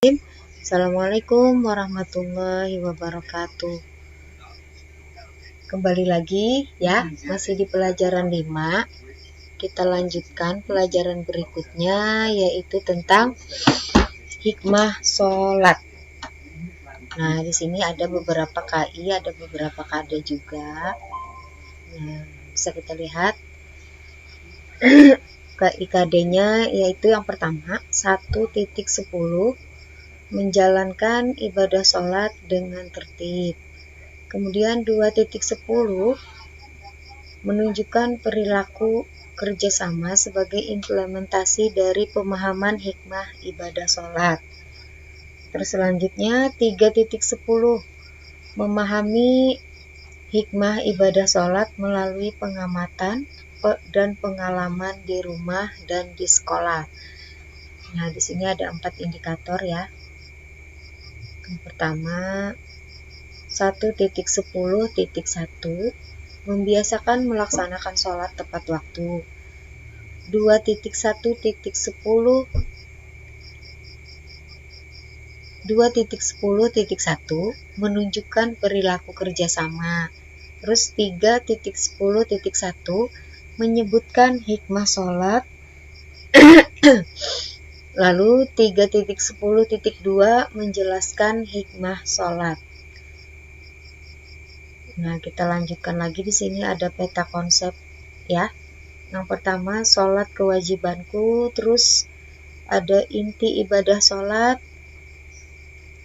Assalamualaikum warahmatullahi wabarakatuh. Kembali lagi ya, masih di pelajaran 5. Kita lanjutkan pelajaran berikutnya, yaitu tentang hikmah sholat. Nah, di sini ada beberapa KI, ada beberapa KD juga. Nah, bisa kita lihat KI-KD-nya, yaitu yang pertama 1.10 menjalankan ibadah sholat dengan tertib. Kemudian 2.10 menunjukkan perilaku kerjasama sebagai implementasi dari pemahaman hikmah ibadah sholat. Terus selanjutnya 3.10 memahami hikmah ibadah sholat melalui pengamatan dan pengalaman di rumah dan di sekolah. Nah, di sini ada 4 indikator ya. Yang pertama 1.10.1 membiasakan melaksanakan sholat tepat waktu. 2.10.1 menunjukkan perilaku kerjasama. Terus 3.10.1 menyebutkan hikmah sholat. Lalu 3.10.2 menjelaskan hikmah sholat. Nah, kita lanjutkan lagi. Di sini ada peta konsep ya. Yang pertama sholat kewajibanku, terus ada inti ibadah sholat,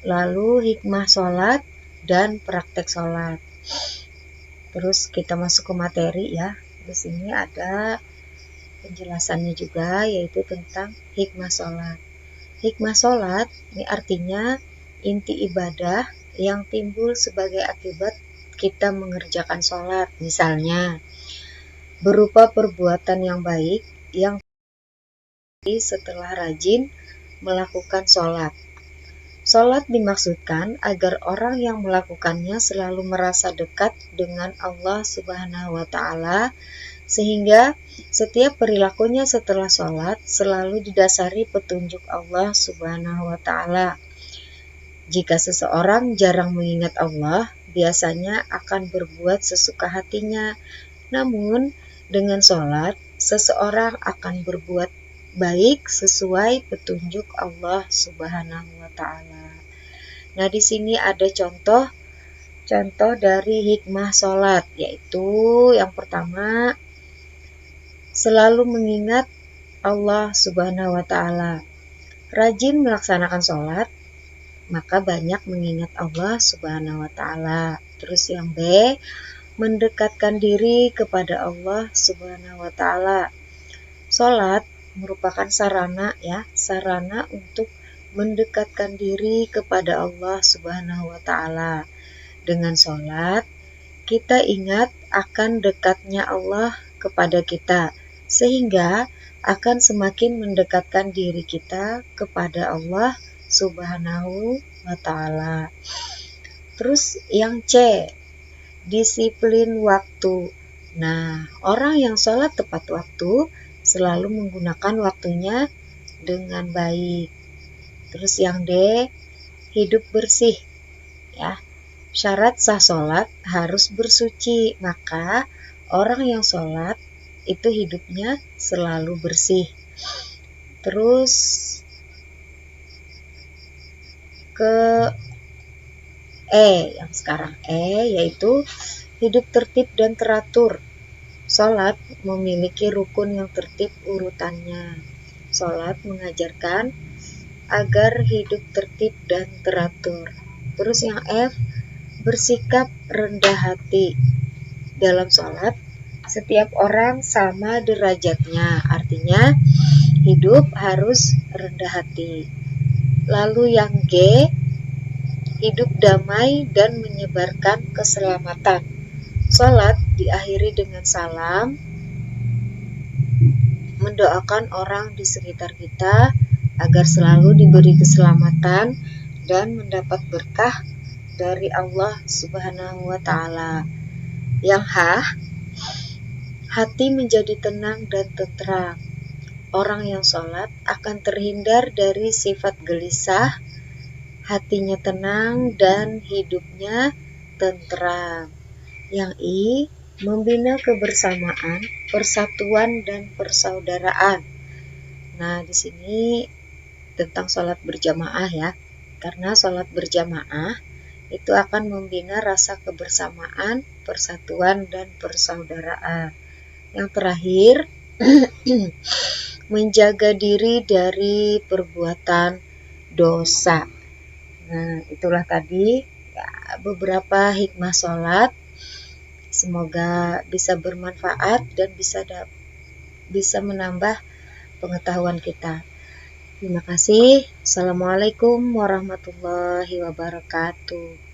lalu hikmah sholat dan praktek sholat. Terus kita masuk ke materi ya. Di sini ada penjelasannya juga, yaitu tentang hikmah sholat. Hikmah sholat ini artinya inti ibadah yang timbul sebagai akibat kita mengerjakan sholat, misalnya berupa perbuatan yang baik yang setelah rajin melakukan sholat. Sholat dimaksudkan agar orang yang melakukannya selalu merasa dekat dengan Allah Subhanahu wa Ta'ala, sehingga setiap perilakunya setelah sholat selalu didasari petunjuk Allah Subhanahu wa Ta'ala. Jika seseorang jarang mengingat Allah, biasanya akan berbuat sesuka hatinya. Namun, dengan sholat, seseorang akan berbuat baik sesuai petunjuk Allah Subhanahu wa Ta'ala. Nah, di sini ada contoh dari hikmah sholat, yaitu yang pertama, selalu mengingat Allah Subhanahu wa Ta'ala. Rajin melaksanakan sholat, maka banyak mengingat Allah Subhanahu wa Ta'ala. Terus yang B, mendekatkan diri kepada Allah Subhanahu wa Ta'ala. Sholat merupakan sarana untuk mendekatkan diri kepada Allah Subhanahu wa Ta'ala. Dengan sholat, kita ingat akan dekatnya Allah kepada kita, sehingga akan semakin mendekatkan diri kita kepada Allah Subhanahu wa Ta'ala. Terus yang C, disiplin waktu. Nah, orang yang sholat tepat waktu selalu menggunakan waktunya dengan baik. Terus yang D, hidup bersih ya. Syarat sah sholat harus bersuci, maka orang yang sholat itu hidupnya selalu bersih. Terus ke yang sekarang yaitu hidup tertib dan teratur. Sholat memiliki rukun yang tertib urutannya. Sholat mengajarkan agar hidup tertib dan teratur. Terus yang F, bersikap rendah hati. Dalam sholat, setiap orang sama derajatnya, artinya hidup harus rendah hati. Lalu yang G, hidup damai dan menyebarkan keselamatan. Sholat diakhiri dengan salam, mendoakan orang di sekitar kita agar selalu diberi keselamatan dan mendapat berkah dari Allah Subhanahu wa Ta'ala. Yang H, hati menjadi tenang dan tentram. Orang yang sholat akan terhindar dari sifat gelisah, hatinya tenang dan hidupnya tentram. Yang I, membina kebersamaan, persatuan dan persaudaraan. Nah, di sini tentang sholat berjamaah ya. Karena sholat berjamaah itu akan membina rasa kebersamaan, persatuan dan persaudaraan. Yang terakhir, menjaga diri dari perbuatan dosa. Nah, itulah tadi ya, beberapa hikmah sholat. Semoga bisa bermanfaat dan bisa menambah pengetahuan kita. Terima kasih. Assalamualaikum warahmatullahi wabarakatuh.